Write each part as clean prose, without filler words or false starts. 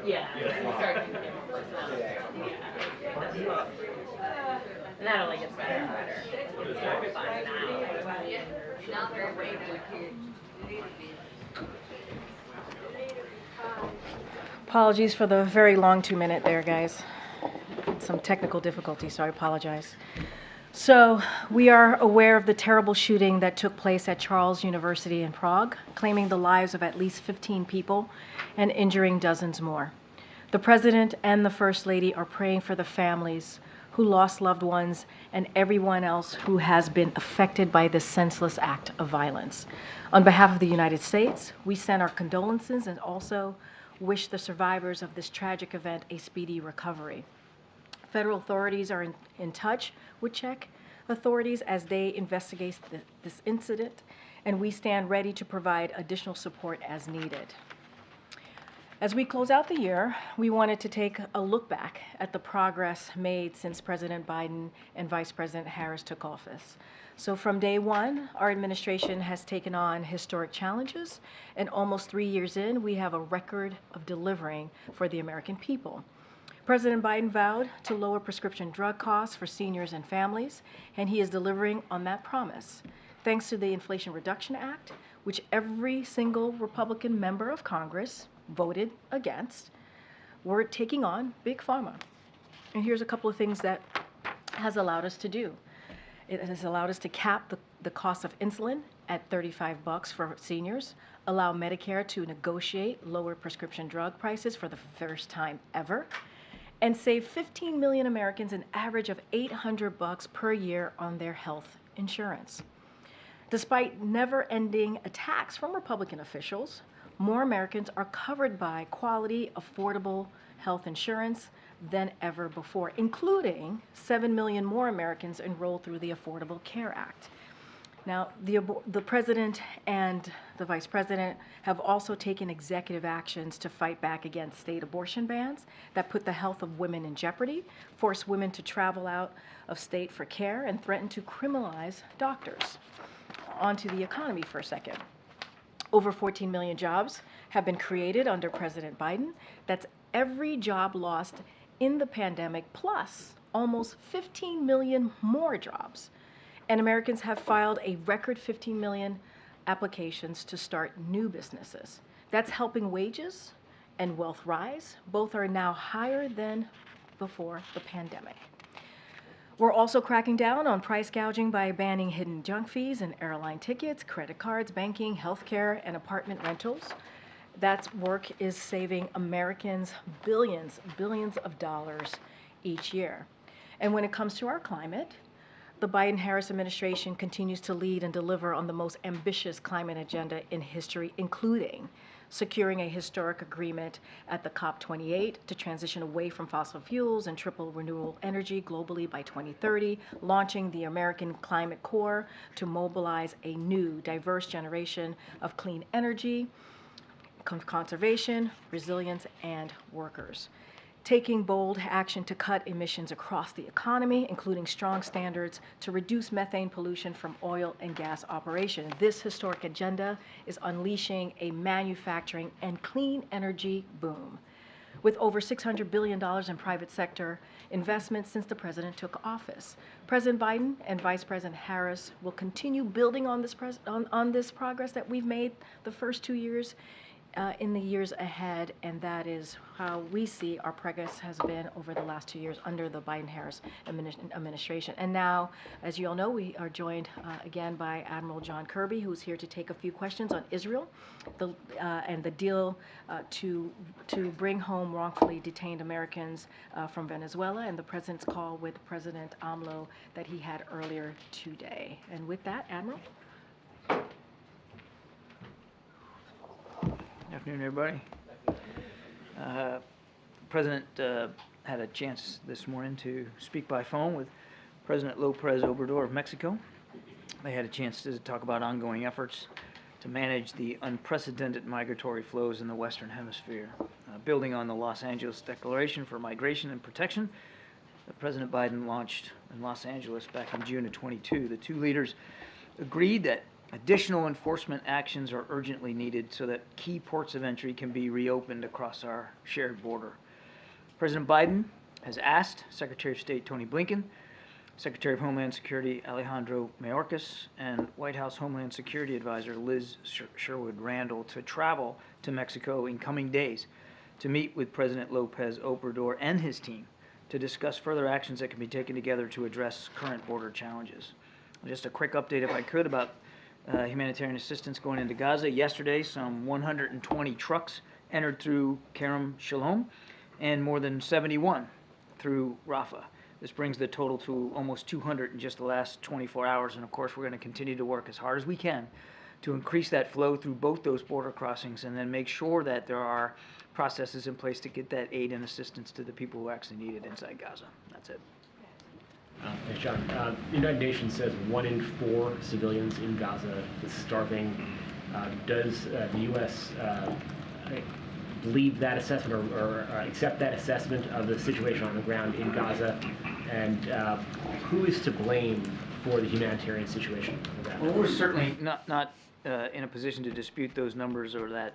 Yeah, you start thinking personality. Yeah. And that only gets better and better. It's hard to find now. Not very regular kids. Apologies for the very long 2-minute there, guys. Some technical difficulties, so I apologize. So, we are aware of the terrible shooting that took place at Charles University in Prague, claiming the lives of at least 15 people and injuring dozens more. The President and the First Lady are praying for the families who lost loved ones and everyone else who has been affected by this senseless act of violence. On behalf of the United States, we send our condolences and also wish the survivors of this tragic event a speedy recovery. Federal authorities are in touch with Czech authorities as they investigate this incident, and we stand ready to provide additional support as needed. As we close out the year, we wanted to take a look back at the progress made since President Biden and Vice President Harris took office. So from day one, our administration has taken on historic challenges, and almost 3 years in, we have a record of delivering for the American people. President Biden vowed to lower prescription drug costs for seniors and families, and he is delivering on that promise. Thanks to the Inflation Reduction Act, which every single Republican member of Congress voted against, we're taking on Big Pharma. And here's a couple of things that has allowed us to do. It has allowed us to cap the cost of insulin at $35 for seniors, allow Medicare to negotiate lower prescription drug prices for the first time ever, and save 15 million Americans an average of $800 per year on their health insurance. Despite never-ending attacks from Republican officials, more Americans are covered by quality, affordable health insurance than ever before, including 7 million more Americans enrolled through the Affordable Care Act. Now, the President and the Vice President have also taken executive actions to fight back against state abortion bans that put the health of women in jeopardy, force women to travel out of state for care, and threaten to criminalize doctors. Onto the economy for a second. Over 14 million jobs have been created under President Biden. That's every job lost in the pandemic, plus almost 15 million more jobs. And Americans have filed a record 15 million applications to start new businesses. That's helping wages and wealth rise. Both are now higher than before the pandemic. We're also cracking down on price gouging by banning hidden junk fees in airline tickets, credit cards, banking, healthcare, and apartment rentals. That work is saving Americans billions of dollars each year. And when it comes to our climate, the Biden-Harris administration continues to lead and deliver on the most ambitious climate agenda in history, including securing a historic agreement at the COP28 to transition away from fossil fuels and triple renewable energy globally by 2030, launching the American Climate Corps to mobilize a new, diverse generation of clean energy, conservation, resilience, and workers. Taking bold action to cut emissions across the economy, including strong standards to reduce methane pollution from oil and gas operation. This historic agenda is unleashing a manufacturing and clean energy boom, with over $600 billion in private sector investments since the president took office. President Biden and Vice President Harris will continue building on this progress that we've made the first 2 years in the years ahead, and that is how we see our progress has been over the last 2 years under the Biden-Harris administration. And now, as you all know, we are joined again by Admiral John Kirby, who's here to take a few questions on Israel and the deal to bring home wrongfully detained Americans from Venezuela, and the president's call with President AMLO that he had earlier today. And with that, Admiral. Good afternoon, everybody. The President had a chance this morning to speak by phone with President López Obrador of Mexico. They had a chance to talk about ongoing efforts to manage the unprecedented migratory flows in the Western Hemisphere. Building on the Los Angeles Declaration for Migration and Protection that President Biden launched in Los Angeles back in June of 22, the two leaders agreed that Additional enforcement actions are urgently needed so that key ports of entry can be reopened across our shared border. President Biden has asked Secretary of State Tony Blinken, Secretary of Homeland Security Alejandro Mayorkas, and White House Homeland Security Advisor Liz Sherwood Randall to travel to Mexico in coming days to meet with President Lopez Obrador and his team to discuss further actions that can be taken together to address current border challenges. Just a quick update, if I could, about humanitarian assistance going into Gaza. Yesterday, some 120 trucks entered through Kerem Shalom and more than 71 through Rafah. This brings the total to almost 200 in just the last 24 hours, and of course we're going to continue to work as hard as we can to increase that flow through both those border crossings and then make sure that there are processes in place to get that aid and assistance to the people who actually need it inside Gaza. That's it. Thanks, John. The United Nations says 1 in 4 civilians in Gaza is starving. Does the U.S. believe that assessment or accept that assessment of the situation on the ground in Gaza? And who is to blame for the humanitarian situation? Well, we're certainly not in a position to dispute those numbers or that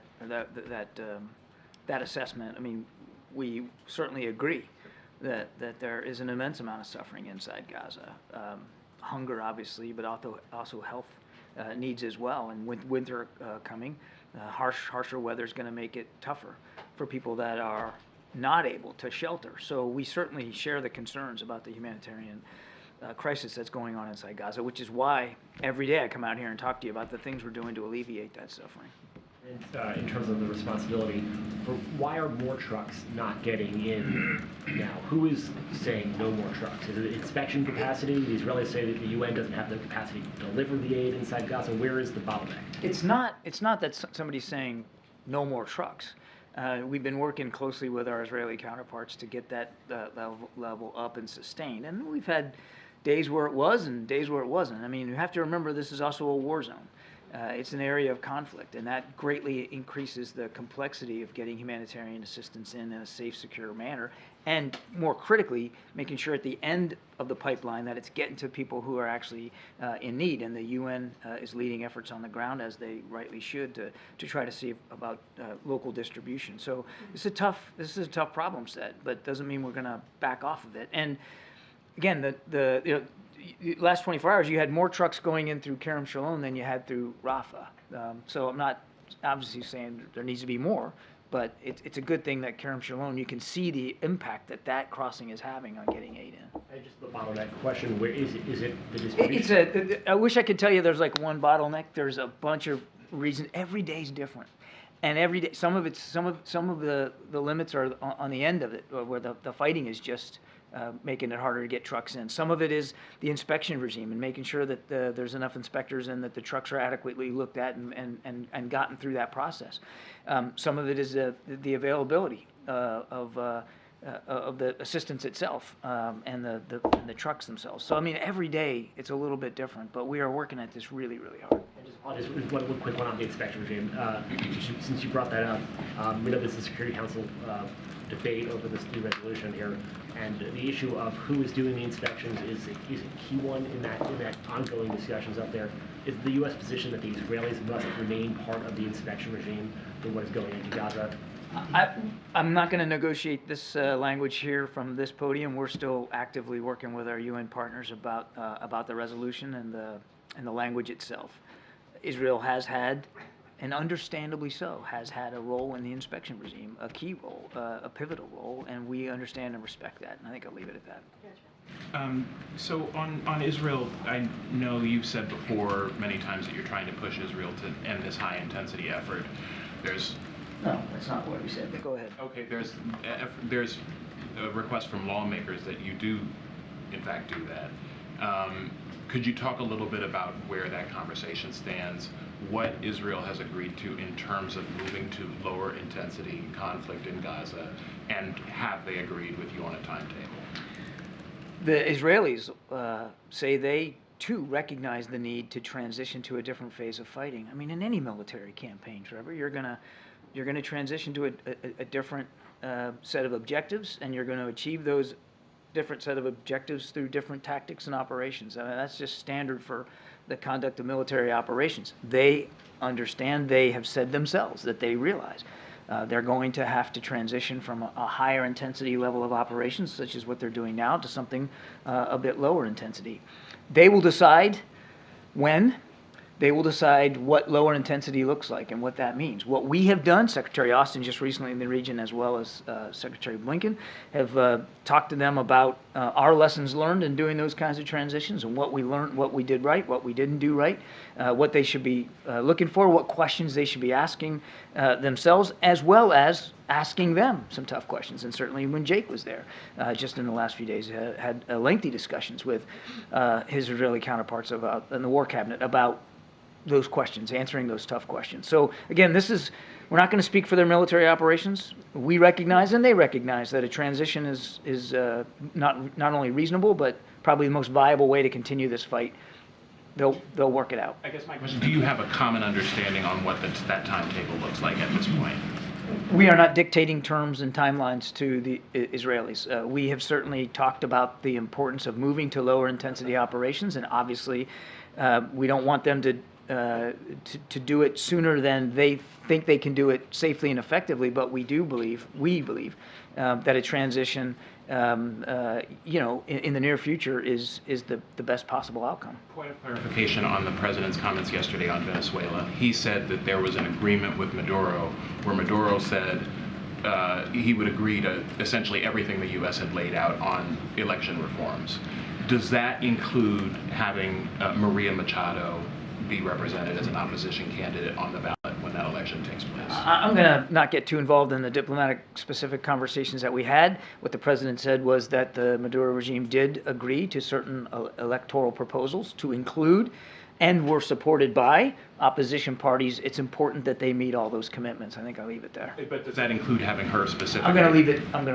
assessment. I mean, we certainly agree that there is an immense amount of suffering inside Gaza. Hunger, obviously, but also health needs as well. And with winter coming, harsher weather is going to make it tougher for people that are not able to shelter. So we certainly share the concerns about the humanitarian crisis that's going on inside Gaza, which is why every day I come out here and talk to you about the things we're doing to alleviate that suffering. And in terms of the responsibility, why are more trucks not getting in now? Who is saying no more trucks? Is it inspection capacity? The Israelis say that the UN doesn't have the capacity to deliver the aid inside Gaza. Where is the bottleneck? It's not that somebody's saying no more trucks. We've been working closely with our Israeli counterparts to get that level up and sustained. And we've had days where it was and days where it wasn't. I mean, you have to remember this is also a war zone. It's an area of conflict, and that greatly increases the complexity of getting humanitarian assistance in a safe, secure manner, and more critically, making sure at the end of the pipeline that it's getting to people who are actually in need. And the UN is leading efforts on the ground, as they rightly should, to try to see about local distribution. So this is a tough problem set, but doesn't mean we're going to back off of it. And again, the last 24 hours, you had more trucks going in through Kerem Shalom than you had through Rafah. So I'm not obviously saying there needs to be more, but it's a good thing that Kerem Shalom, you can see the impact that crossing is having on getting aid in. And just the bottleneck question, where is it the distribution? I wish I could tell you there's like one bottleneck. There's a bunch of reasons. Every day is different. And every day, some of the limits are on the end of it, where the fighting is just making it harder to get trucks in. Some of it is the inspection regime and making sure that there's enough inspectors and that the trucks are adequately looked at and gotten through that process. Some of it is the availability of the assistance itself and the trucks themselves. So I mean, every day it's a little bit different, but we are working at this really, really hard. Just one quick one on the inspection regime. Since you brought that up, we know this is a Security Council debate over this new resolution here, and the issue of who is doing the inspections is a key one in that ongoing discussions up there. Is the U.S. position that the Israelis must remain part of the inspection regime for what is going into Gaza? I'm not going to negotiate this language here from this podium. We're still actively working with our UN partners about the resolution and the language itself. Israel has had, and understandably so, has had a role in the inspection regime, a key role, a pivotal role, and we understand and respect that. And I think I'll leave it at that. So on Israel, I know you've said before many times that you're trying to push Israel to end this high-intensity effort. No, that's not what we said, but go ahead. Okay, there's a request from lawmakers that you do, in fact, do that. Could you talk a little bit about where that conversation stands, what Israel has agreed to in terms of moving to lower intensity conflict in Gaza, and have they agreed with you on a timetable? The Israelis say they too recognize the need to transition to a different phase of fighting. I mean, in any military campaign, Trevor, you're gonna transition to a different set of objectives, and you're going to achieve those different set of objectives through different tactics and operations. I mean, that's just standard for the conduct of military operations. They understand, they have said themselves that they realize they're going to have to transition from a higher intensity level of operations, such as what they're doing now, to something a bit lower intensity. They will decide when. They will decide what lower intensity looks like and what that means. What we have done, Secretary Austin just recently in the region, as well as Secretary Blinken, have talked to them about our lessons learned in doing those kinds of transitions and what we learned, what we did right, what we didn't do right, what they should be looking for, what questions they should be asking themselves, as well as asking them some tough questions. And certainly when Jake was there, just in the last few days, had lengthy discussions with his Israeli counterparts about, in the War Cabinet, about those questions, answering those tough questions. So again, we're not going to speak for their military operations. We recognize and they recognize that a transition is not only reasonable, but probably the most viable way to continue this fight. They'll work it out. I guess my question, do you have a common understanding on what that timetable looks like at this point? We are not dictating terms and timelines to the Israelis. We have certainly talked about the importance of moving to lower intensity operations, and obviously we don't want them to do it sooner than they think they can do it safely and effectively, but we believe that a transition, in the near future is the best possible outcome. Point of clarification on the president's comments yesterday on Venezuela. He said that there was an agreement with Maduro where Maduro said he would agree to essentially everything the U.S. had laid out on election reforms. Does that include having Maria Machado be represented as an opposition candidate on the ballot when that election takes place? I'm going to not get too involved in the diplomatic specific conversations that we had. What the president said was that the Maduro regime did agree to certain electoral proposals to include and were supported by opposition parties. It's important that they meet all those commitments. I think I'll leave it there. But does that include having her specifically? I'm going to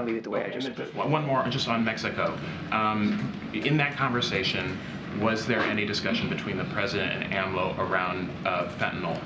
leave it the way I just put. One more, just on Mexico. In that conversation, was there any discussion between the president and AMLO around fentanyl?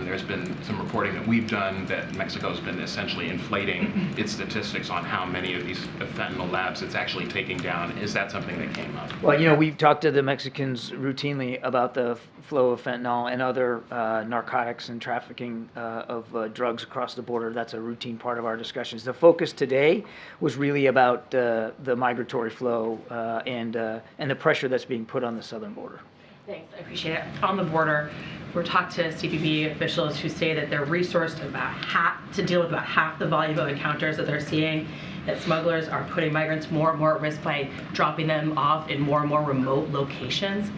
There's been some reporting that we've done that Mexico's been essentially inflating its statistics on how many of these fentanyl labs it's actually taking down. Is that something that came up? Well, we've talked to the Mexicans routinely about the flow of fentanyl and other narcotics and trafficking of drugs across the border. That's a routine part of our discussions. The focus today was really about the migratory flow and the pressure that's being put on the southern border. Thanks, I appreciate it. On the border, we're talking to CBP officials who say that they're resourced to deal with about half the volume of encounters that they're seeing, that smugglers are putting migrants more and more at risk by dropping them off in more and more remote locations.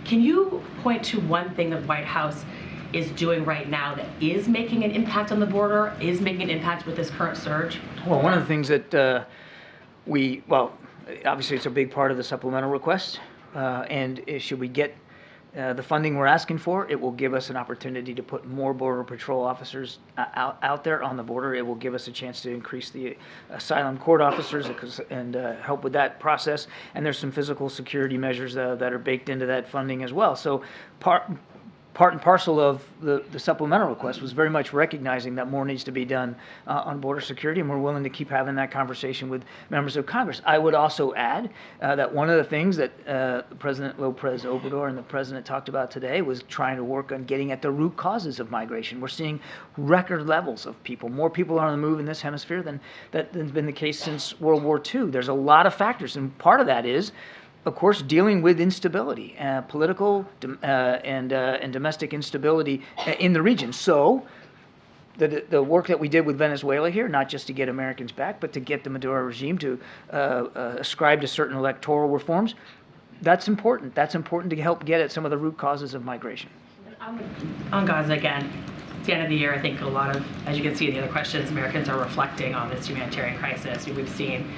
Can you point to one thing the White House is doing right now that is making an impact on the border, is making an impact with this current surge? Well, one of the things that obviously it's a big part of the supplemental request, and should we get the funding we're asking for, it will give us an opportunity to put more Border Patrol officers out there on the border. It will give us a chance to increase the asylum court officers and help with that process. And there's some physical security measures that are baked into that funding as well. So part and parcel of the supplemental request was very much recognizing that more needs to be done on border security, and we're willing to keep having that conversation with members of Congress. I would also add that one of the things that President López Obrador and the President talked about today was trying to work on getting at the root causes of migration. We're seeing record levels of people. More people are on the move in this hemisphere than has been the case since World War II. There's a lot of factors, and part of that is, of course, dealing with instability, political and domestic instability in the region. So the work that we did with Venezuela here, not just to get Americans back, but to get the Maduro regime to ascribe to certain electoral reforms, that's important. That's important to help get at some of the root causes of migration. On Gaza again, it's the end of the year. I think a lot of, as you can see in the other questions, Americans are reflecting on this humanitarian crisis. We've seen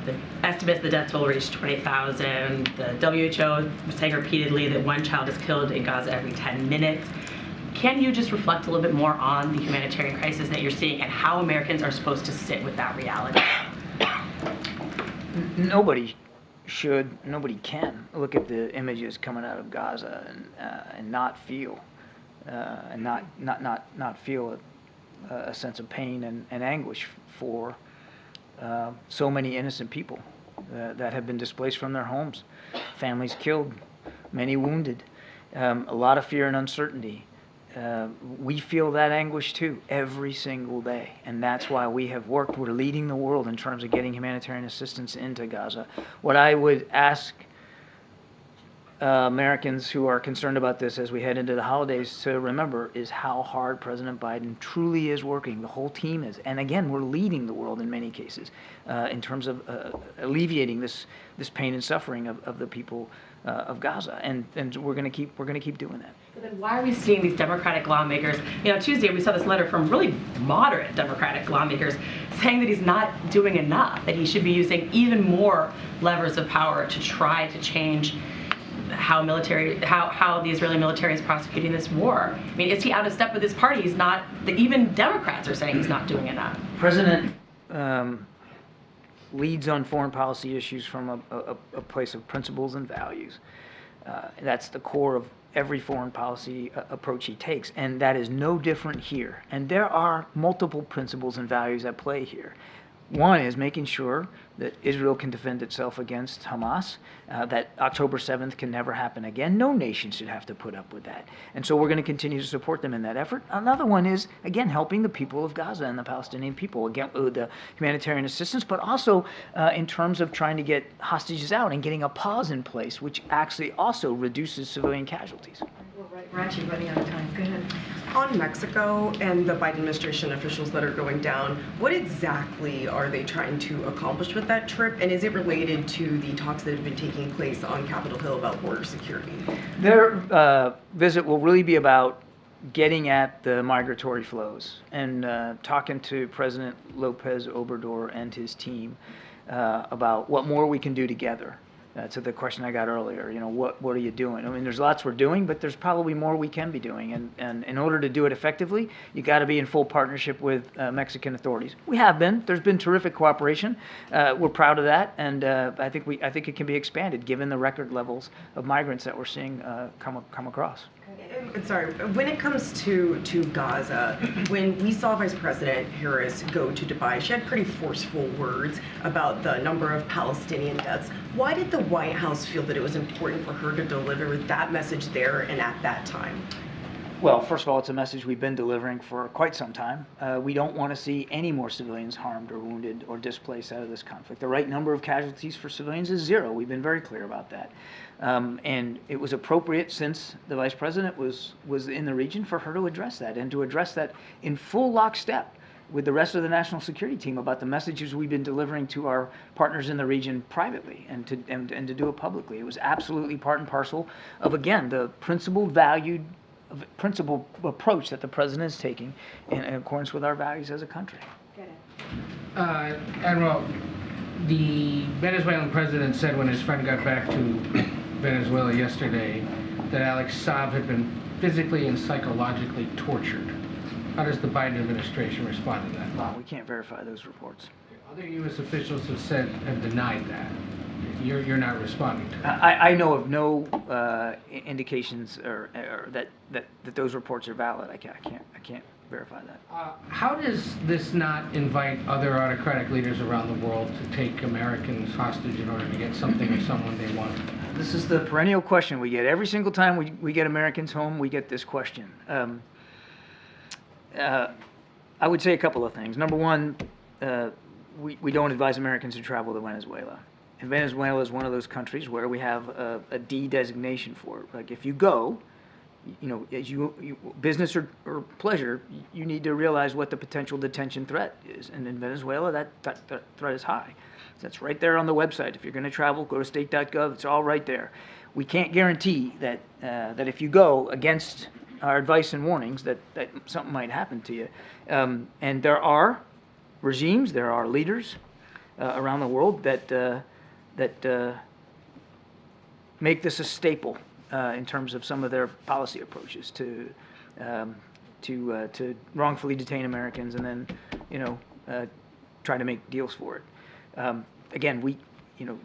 the estimates, the death toll reached 20,000. The WHO was saying repeatedly that one child is killed in Gaza every 10 minutes. Can you just reflect a little bit more on the humanitarian crisis that you're seeing and how Americans are supposed to sit with that reality? Nobody can look at the images coming out of Gaza and not feel a sense of pain and anguish for so many innocent people that have been displaced from their homes, families killed, many wounded, a lot of fear and uncertainty. We feel that anguish too every single day, and that's why we have worked. We're leading the world in terms of getting humanitarian assistance into Gaza. What I would ask Americans who are concerned about this as we head into the holidays to remember is how hard President Biden truly is working. The whole team is, and again, we're leading the world in many cases in terms of alleviating this pain and suffering of the people of Gaza, and we're going to keep doing that. But then why are we seeing these Democratic lawmakers? Tuesday we saw this letter from really moderate Democratic lawmakers saying that he's not doing enough, that he should be using even more levers of power to try to change how the Israeli military is prosecuting this war. I mean, is he out of step with his party? He's not. Even Democrats are saying he's not doing enough. President leads on foreign policy issues from a place of principles and values. That's the core of every foreign policy approach he takes, and that is no different here. And there are multiple principles and values at play here. One is making sure that Israel can defend itself against Hamas, that October 7th can never happen again. No nation should have to put up with that. And so we're going to continue to support them in that effort. Another one is, again, helping the people of Gaza and the Palestinian people, again, with the humanitarian assistance, but also in terms of trying to get hostages out and getting a pause in place, which actually also reduces civilian casualties. We're actually running out of time. Go ahead. On Mexico and the Biden administration officials that are going down, what exactly are they trying to accomplish with that trip? And is it related to the talks that have been taking place on Capitol Hill about border security? Their visit will really be about getting at the migratory flows and talking to President Lopez Obrador and his team about what more we can do together. To the question I got earlier, what are you doing? I mean, there's lots we're doing, but there's probably more we can be doing. And in order to do it effectively, you got to be in full partnership with Mexican authorities. We have been. There's been terrific cooperation. We're proud of that, and I think it can be expanded given the record levels of migrants that we're seeing come across. Sorry, when it comes to Gaza, when we saw Vice President Harris go to Dubai, she had pretty forceful words about the number of Palestinian deaths. Why did the White House feel that it was important for her to deliver that message there and at that time? Well, first of all, it's a message we've been delivering for quite some time. We don't want to see any more civilians harmed or wounded or displaced out of this conflict. The right number of casualties for civilians is 0. We've been very clear about that. And it was appropriate, since the Vice President was in the region, for her to address that, and to address that in full lockstep with the rest of the national security team about the messages we've been delivering to our partners in the region privately, and to do it publicly. It was absolutely part and parcel of, again, the principle approach that the president is taking in accordance with our values as a country. Admiral, the Venezuelan president said when his friend got back to Venezuela yesterday that Alex Saab had been physically and psychologically tortured. How does the Biden administration respond to that? Well, we can't verify those reports. Other U.S. officials have denied that. You're not responding to that. I know of no indications or that those reports are valid. I can't verify that. How does this not invite other autocratic leaders around the world to take Americans hostage in order to get something or someone they want? This is the perennial question we get every single time we get Americans home. We get this question. I would say a couple of things. Number one, we don't advise Americans to travel to Venezuela. And Venezuela is one of those countries where we have a D designation for it. Like, if you go, as business or pleasure, you need to realize what the potential detention threat is. And in Venezuela, that threat is high. That's right there on the website. If you're going to travel, go to state.gov. It's all right there. We can't guarantee that if you go against our advice and warnings, that something might happen to you. And there are regimes, there are leaders around the world that make this a staple in terms of some of their policy approaches to wrongfully detain Americans and then try to make deals for it. Again,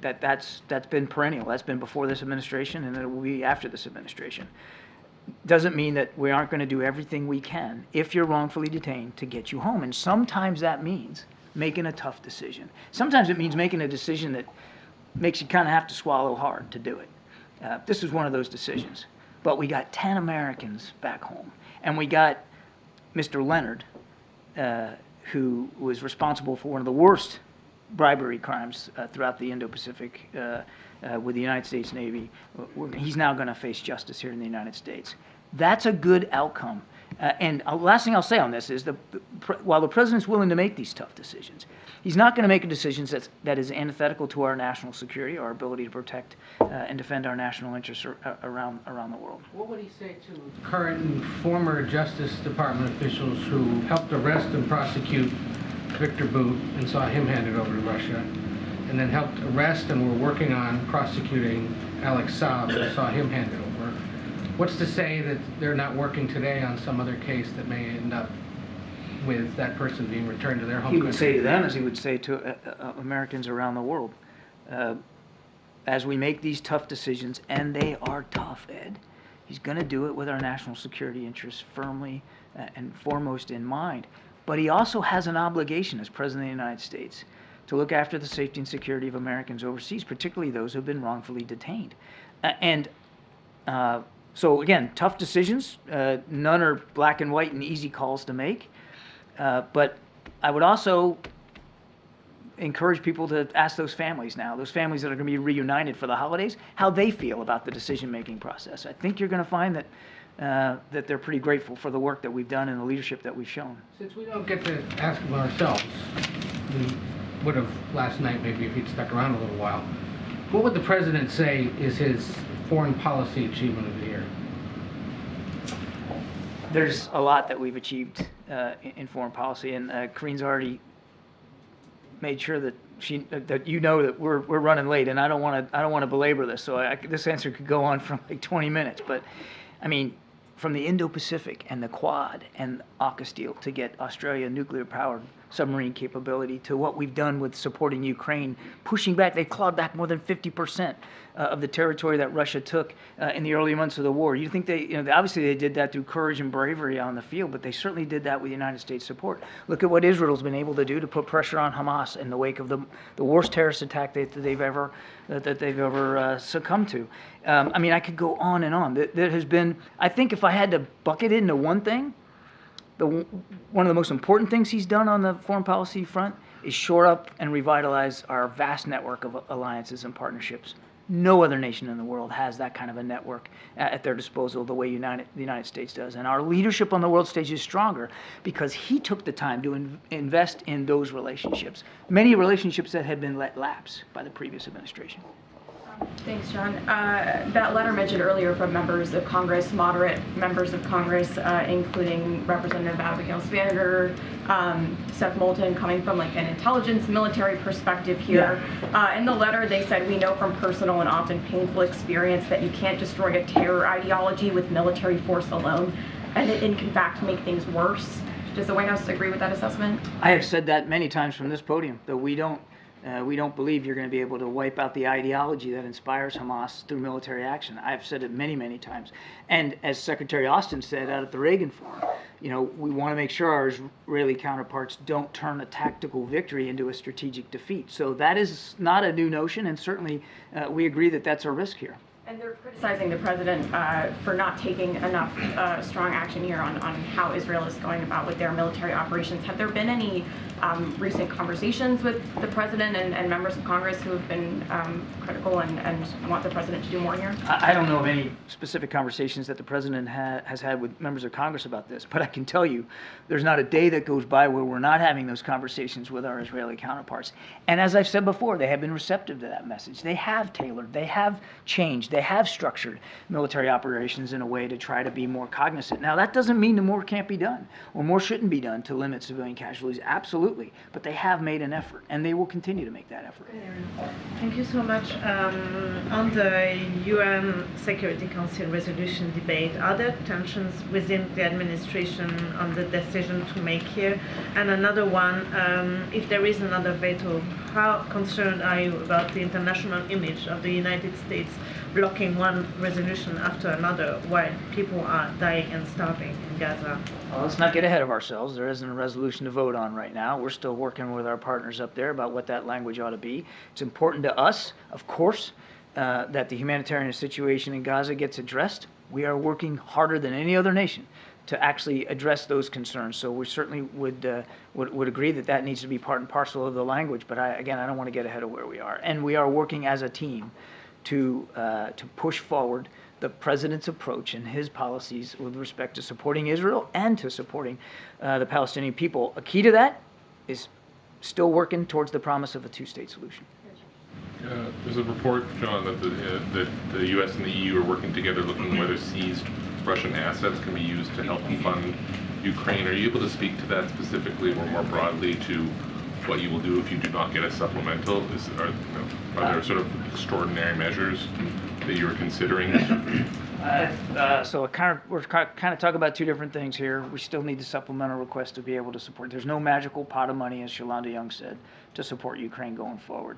that's been perennial. That's been before this administration, and it will be after this administration. Doesn't mean that we aren't going to do everything we can, if you're wrongfully detained, to get you home. And sometimes that means making a tough decision. Sometimes it means making a decision that makes you kind of have to swallow hard to do it. This is one of those decisions. but we got 10 Americans back home. And we got Mr. Leonard, who was responsible for one of the worst bribery crimes throughout the Indo-Pacific with the United States Navy. He's now going to face justice here in the United States. That's a good outcome. And last thing I'll say on this is while the president's willing to make these tough decisions, he's not going to make a decision that is antithetical to our national security, our ability to protect and defend our national interests around the world. What would he say to current and former Justice Department officials who helped arrest and prosecute Victor Bout and saw him handed over to Russia, and then helped arrest and were working on prosecuting Alex Saab and saw him handed over? What's to say that they're not working today on some other case that may end up with that person being returned to their home country? He would say to them, as he would say to Americans around the world, as we make these tough decisions, and they are tough, Ed, he's going to do it with our national security interests firmly and foremost in mind. But he also has an obligation as President of the United States to look after the safety and security of Americans overseas, particularly those who have been wrongfully detained. So again, tough decisions. None are black and white and easy calls to make. But I would also encourage people to ask those families now, those families that are going to be reunited for the holidays, how they feel about the decision-making process. I think you're going to find that that they're pretty grateful for the work that we've done and the leadership that we've shown. Since we don't get to ask them ourselves, we would have last night maybe if he'd stuck around a little while. What would the president say is his foreign policy achievement of the year? There's a lot that we've achieved in foreign policy, and Karine's already made sure that that you know that we're running late, and I don't want to belabor this. So this answer could go on for like 20 minutes, but I mean, from the Indo-Pacific and the Quad and AUKUS deal to get Australia nuclear-powered submarine capability to what we've done with supporting Ukraine, pushing back, they've clawed back more than 50% of the territory that Russia took in the early months of the war. You think obviously they did that through courage and bravery on the field, but they certainly did that with United States support. Look at what Israel's been able to do to put pressure on Hamas in the wake of the worst terrorist attack that they've ever succumbed to. I mean, I could go on and on. There has been, I think if I had to bucket it into one thing, one of the most important things he's done on the foreign policy front is shore up and revitalize our vast network of alliances and partnerships. No other nation in the world has that kind of a network at their disposal the way the United States does. And our leadership on the world stage is stronger because he took the time to invest in those relationships, many relationships that had been let lapse by the previous administration. Thanks, John. That letter mentioned earlier from members of Congress, moderate members of Congress, including Representative Abigail Spanberger, Seth Moulton, coming from like an intelligence, military perspective here. Yeah. In the letter, they said, we know from personal and often painful experience that you can't destroy a terror ideology with military force alone, and it can in fact make things worse. Does the White House agree with that assessment? I have said that many times from this podium, that we don't believe you're going to be able to wipe out the ideology that inspires Hamas through military action. I've said it many, many times. And as Secretary Austin said out at the Reagan Forum, we want to make sure our Israeli counterparts don't turn a tactical victory into a strategic defeat. So that is not a new notion, and certainly we agree that that's a risk here. And they're criticizing the president for not taking enough strong action here on how Israel is going about with their military operations. Have there been any recent conversations with the president and members of Congress who have been critical and want the president to do more here? I don't know of any specific conversations that the president has had with members of Congress about this, but I can tell you there's not a day that goes by where we're not having those conversations with our Israeli counterparts. And as I've said before, they have been receptive to that message. They have tailored, they have changed, they have structured military operations in a way to try to be more cognizant. Now, that doesn't mean that more can't be done or more shouldn't be done to limit civilian casualties. Absolutely. But they have made an effort, and they will continue to make that effort. Thank you so much. On the UN Security Council resolution debate, are there tensions within the administration on the decision to make here? And another one, if there is another veto, how concerned are you about the international image of the United States blocking one resolution after another while people are dying and starving in Gaza? Well, let's not get ahead of ourselves. There isn't a resolution to vote on right now. We're still working with our partners up there about what that language ought to be. It's important to us, of course, that the humanitarian situation in Gaza gets addressed. we are working harder than any other nation to actually address those concerns. So we certainly would agree that that needs to be part and parcel of the language. But again, I don't want to get ahead of where we are. And we are working as a team to push forward the president's approach and his policies with respect to supporting Israel and to supporting the Palestinian people. A key to that is still working towards the promise of a two-state solution. There's a report, John, that the U.S. and the EU are working together looking whether seized Russian assets can be used to help fund Ukraine. Are you able to speak to that specifically or more broadly to what you will do if you do not get a supplemental? Are there sort of extraordinary measures that you're considering? So we're kind of talking about two different things here. We still need the supplemental request to be able to support. There's no magical pot of money, as Shalonda Young said, to support Ukraine going forward.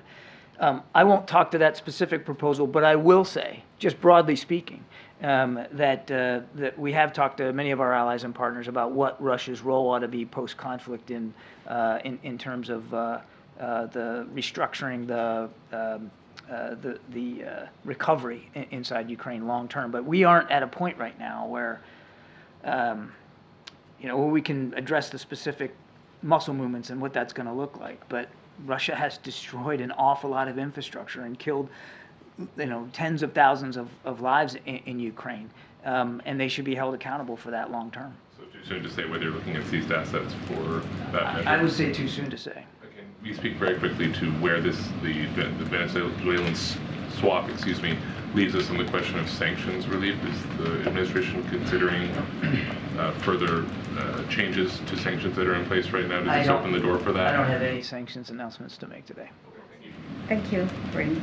I won't talk to that specific proposal, but I will say, just broadly speaking, that we have talked to many of our allies and partners about what Russia's role ought to be post-conflict in terms of the restructuring, the recovery inside Ukraine long term. But we aren't at a point right now where where we can address the specific muscle movements and what that's going to look like. But Russia has destroyed an awful lot of infrastructure and killed tens of thousands of lives in Ukraine, and they should be held accountable for that long term. So too soon to say whether you're looking at seized assets for that measure? I would say too soon to say. Can we speak very quickly to where the Venezuelan swap, leaves us on the question of sanctions relief? Is the administration considering further changes to sanctions that are in place right now? Does this open the door for that? I don't have any sanctions announcements to make today. Thank you, Karine.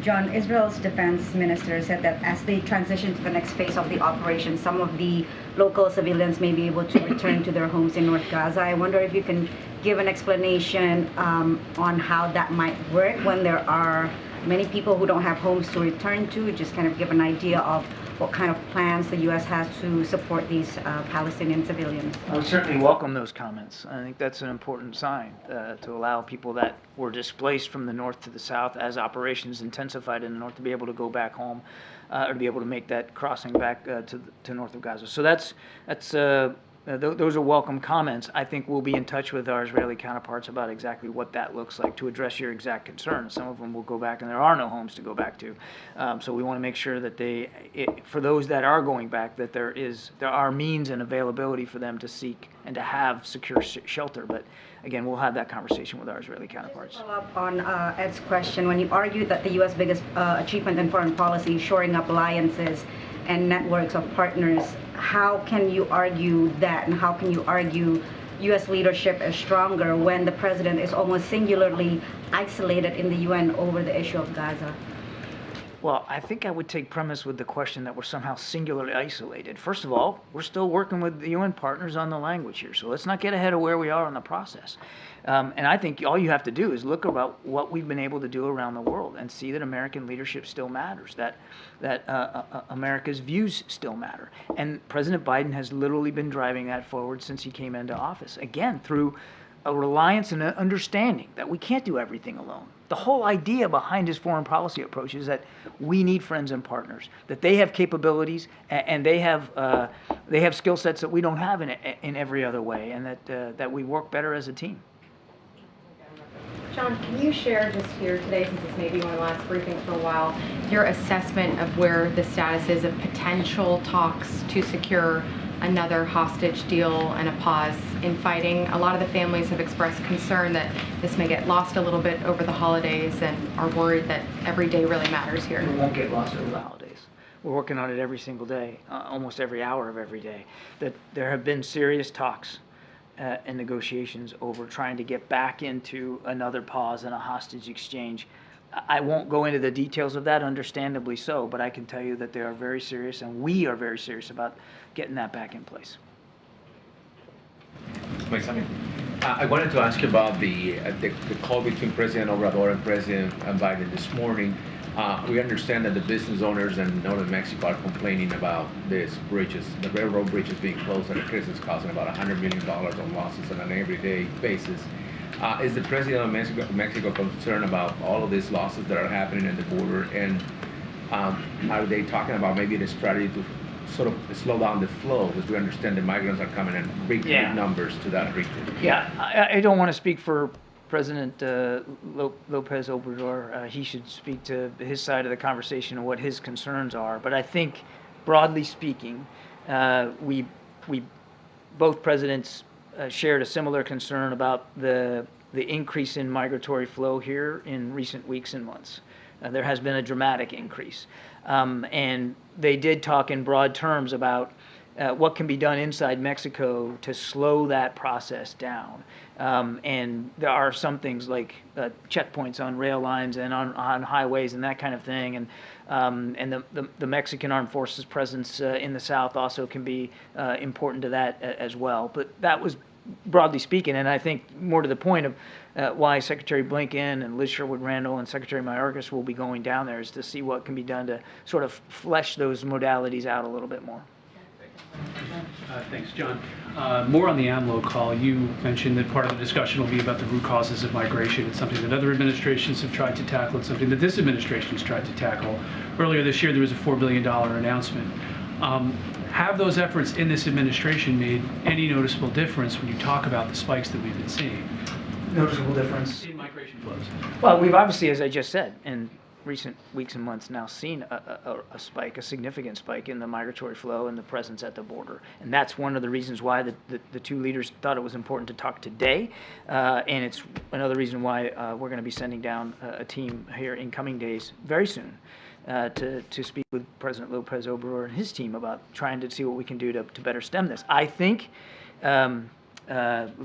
John, Israel's defense minister said that as they transition to the next phase of the operation, some of the local civilians may be able to return to their homes in North Gaza. I wonder if you can give an explanation on how that might work when there are many people who don't have homes to return to, just kind of give an idea of what kind of plans the U.S. has to support these Palestinian civilians. I would certainly welcome those comments. I think that's an important sign to allow people that were displaced from the north to the south as operations intensified in the north to be able to go back home or to be able to make that crossing back to north of Gaza. So those are welcome comments. I think we'll be in touch with our Israeli counterparts about exactly what that looks like to address your exact concern. Some of them will go back, and there are no homes to go back to. So we want to make sure that for those that are going back, that there are means and availability for them to seek and to have secure shelter. But again, we'll have that conversation with our Israeli counterparts. Follow up on Ed's question. When you argue that the U.S. biggest achievement in foreign policy is shoring up alliances and networks of partners, how can you argue that, and how can you argue U.S. leadership is stronger when the president is almost singularly isolated in the UN over the issue of Gaza? Well, I think I would take premise with the question that we're somehow singularly isolated. First of all, we're still working with the UN partners on the language here, so let's not get ahead of where we are in the process. And I think all you have to do is look about what we've been able to do around the world and see that American leadership still matters, that America's views still matter. And President Biden has literally been driving that forward since he came into office, again, through a reliance and an understanding that we can't do everything alone. The whole idea behind his foreign policy approach is that we need friends and partners, that they have capabilities and they have skill sets that we don't have in every other way, and that we work better as a team. John, can you share just here today, since it's maybe one of the last briefings for a while, your assessment of where the status is of potential talks to secure another hostage deal and a pause in fighting? A lot of the families have expressed concern that this may get lost a little bit over the holidays and are worried that every day really matters here. It won't get lost over the holidays. We're working on it every single day, almost every hour of every day. That there have been serious talks and negotiations over trying to get back into another pause and a hostage exchange. I won't go into the details of that, understandably so, but I can tell you that they are very serious, and we are very serious about getting that back in place. I wanted to ask you about the call between President Obrador and President Biden this morning. We understand that the business owners in northern Mexico are complaining about these bridges, the railroad bridges being closed at a crisis causing about $100 million on losses on an everyday basis. Is the President of Mexico concerned about all of these losses that are happening at the border? And Are they talking about maybe the strategy to sort of slow down the flow, because we understand the migrants are coming in big numbers to that region? Yeah, I don't want to speak for President Lopez Obrador. He should speak to his side of the conversation and what his concerns are. But I think, broadly speaking, we both presidents shared a similar concern about the increase in migratory flow here in recent weeks and months. There has been a dramatic increase. And they did talk in broad terms about what can be done inside Mexico to slow that process down. And there are some things like checkpoints on rail lines and on highways and that kind of thing. And the Mexican Armed Forces presence in the South also can be important to that as well. But that was broadly speaking, and I think more to the point of why Secretary Blinken and Liz Sherwood-Randall and Secretary Mayorkas will be going down there, is to see what can be done to sort of flesh those modalities out a little bit more. Thanks, John. More on the AMLO call. You mentioned that part of the discussion will be about the root causes of migration. It's something that other administrations have tried to tackle. It's something that this administration has tried to tackle. Earlier this year, there was a $4 billion announcement. Have those efforts in this administration made any noticeable difference when you talk about the spikes that we've been seeing? Noticeable difference in migration flows? Well, we've obviously, as I just said, in recent weeks and months now seen a spike, a significant spike in the migratory flow and the presence at the border. And that's one of the reasons why the two leaders thought it was important to talk today. And it's another reason why we're going to be sending down a team here in coming days very soon to speak with President Lopez Obrador and his team about trying to see what we can do to better stem this. I think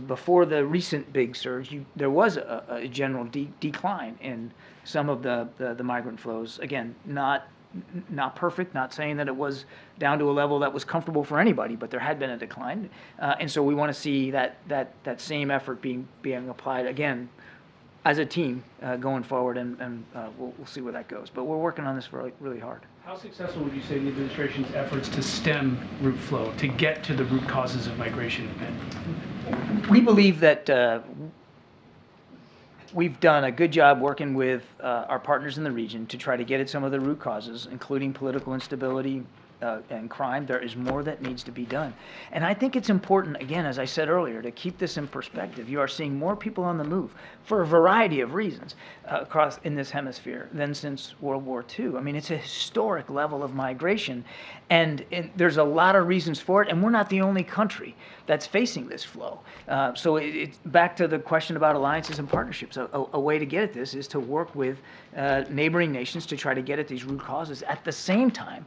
before the recent big surge, there was a general decline in some of the migrant flows. Again, not perfect, not saying that it was down to a level that was comfortable for anybody, but there had been a decline. And so we want to see that same effort being applied again as a team going forward, and we'll see where that goes. But we're working on this really, really hard. How successful would you say the administration's efforts to stem root flow, to get to the root causes of migration have been? We believe that we've done a good job working with our partners in the region to try to get at some of the root causes, including political instability and crime. There is more that needs to be done. And I think it's important, again, as I said earlier, to keep this in perspective. You are seeing more people on the move for a variety of reasons across in this hemisphere than since World War II. I mean, it's a historic level of migration, and there's a lot of reasons for it, and we're not the only country that's facing this flow. So it's back to the question about alliances and partnerships. A way to get at this is to work with neighboring nations to try to get at these root causes. At the same time,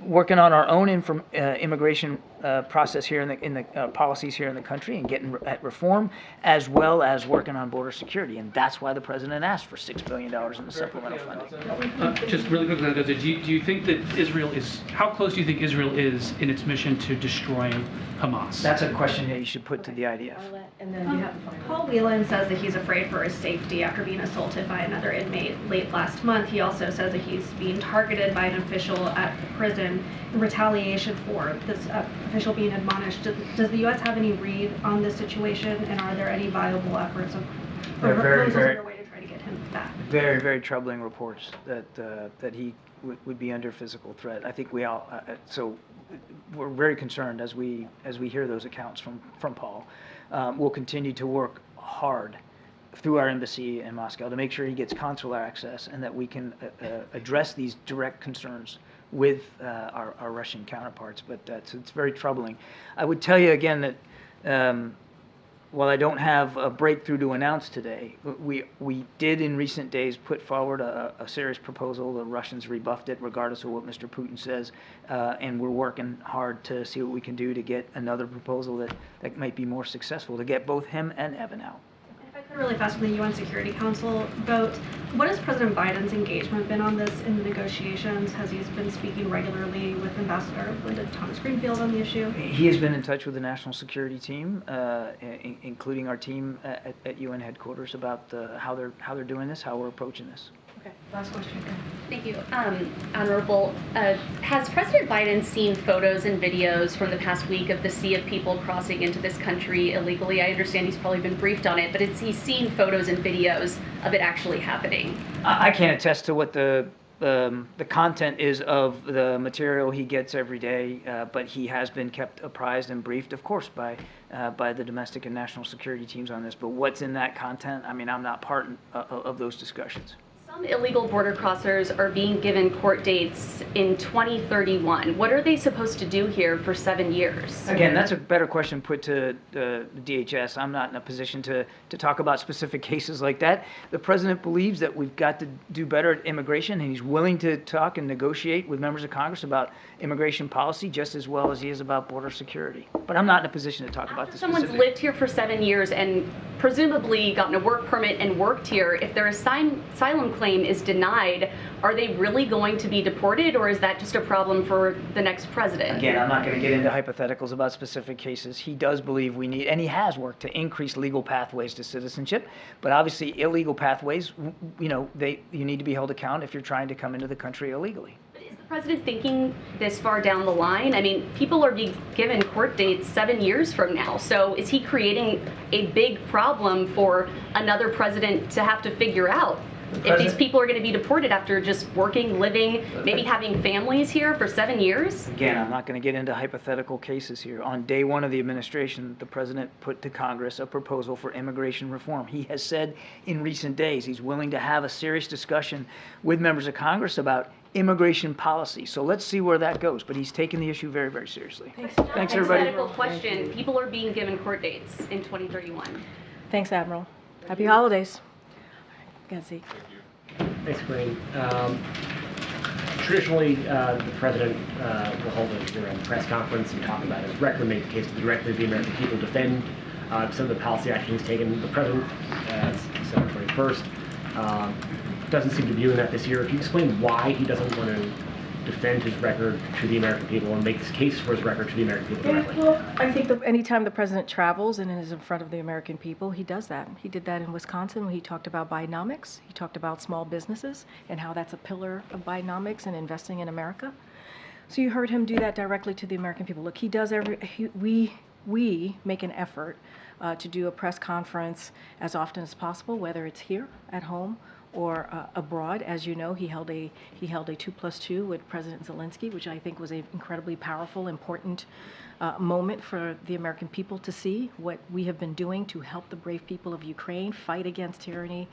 working on our own immigration process here in the policies here in the country and getting at reform, as well as working on border security. And that's why the president asked for $6 billion in the supplemental funding. Just really quickly on Gaza, do you think that how close do you think Israel is in its mission to destroying Hamas? That's a question that you should put to the IDF. And then you have Paul Whelan says that he's afraid for his safety after being assaulted by another inmate late last month. He also says that he's being targeted by an official at the prison in retaliation for this official being admonished. Does the U.S. have any read on this situation, and are there any viable efforts of proposals underway to try to get him back? Very, very troubling reports that he would be under physical threat. I think we all so we're very concerned as we hear those accounts from Paul. We'll continue to work hard through our embassy in Moscow to make sure he gets consular access and that we can address these direct concerns with our Russian counterparts. But it's very troubling. I would tell you again that while I don't have a breakthrough to announce today, we did in recent days put forward a serious proposal. The Russians rebuffed it regardless of what Mr. Putin says, and we're working hard to see what we can do to get another proposal that might be more successful, to get both him and Evan out. If I could really fast on the UN Security Council vote, what has President Biden's engagement been on this in the negotiations? Has he been speaking regularly with Ambassador Linda Thomas-Greenfield on the issue? He has been in touch with the national security team, including our team at UN headquarters, about how they're doing this, how we're approaching this. Okay, last question. Thank you. Honorable, has President Biden seen photos and videos from the past week of the sea of people crossing into this country illegally? I understand he's probably been briefed on it, but has he seen photos and videos of it actually happening? I can't attest to what the the content is of the material he gets every day, but he has been kept apprised and briefed, of course, by the domestic and national security teams on this. But what's in that content? I mean, I'm not part of those discussions. Some illegal border crossers are being given court dates in 2031. What are they supposed to do here for 7 years? Again, that's a better question put to the DHS. I'm not in a position to talk about specific cases like that. The president believes that we've got to do better at immigration, and he's willing to talk and negotiate with members of Congress about immigration policy just as well as he is about border security. But I'm not in a position to talk about the Someone's specific. lived here for 7 years and presumably gotten a work permit and worked here. If their asylum claim is denied, are they really going to be deported, or is that just a problem for the next president? Again, I'm not going to get into hypotheticals about specific cases. He does believe we need, and he has worked to increase legal pathways to citizenship. But obviously, illegal pathways, you know, you need to be held account if you're trying to come into the country illegally. Is the president thinking this far down the line? I mean, people are being given court dates 7 years from now. So is he creating a big problem for another president to have to figure out? If these people are going to be deported after just working, living, maybe having families here for 7 years? Again, I'm not going to get into hypothetical cases here. On day one of the administration, the president put to Congress a proposal for immigration reform. He has said in recent days he's willing to have a serious discussion with members of Congress about immigration policy. So let's see where that goes. But he's taken the issue very, very seriously. Thanks, everybody. Hypothetical question. People are being given court dates in 2031. Thanks, Admiral. Happy holidays. Zeke. Thanks, Karine. Traditionally, the president will hold a press conference and talk about his record, make the case directly to the American people, defend some of the policy actions taken. The president, December 21st, doesn't seem to be doing that this year. Can you explain why he doesn't want to defend his record to the American people and make his case for his record to the American people directly? Well, I think that anytime the president travels and is in front of the American people, he does that. He did that in Wisconsin when he talked about Bidenomics. He talked about small businesses and how that's a pillar of Bidenomics and investing in America. So you heard him do that directly to the American people. Look, he does we make an effort to do a press conference as often as possible, whether it's here at home or abroad. As you know, he held a 2+2 with President Zelensky, which I think was an incredibly powerful, important moment for the American people to see what we have been doing to help the brave people of Ukraine fight against tyranny,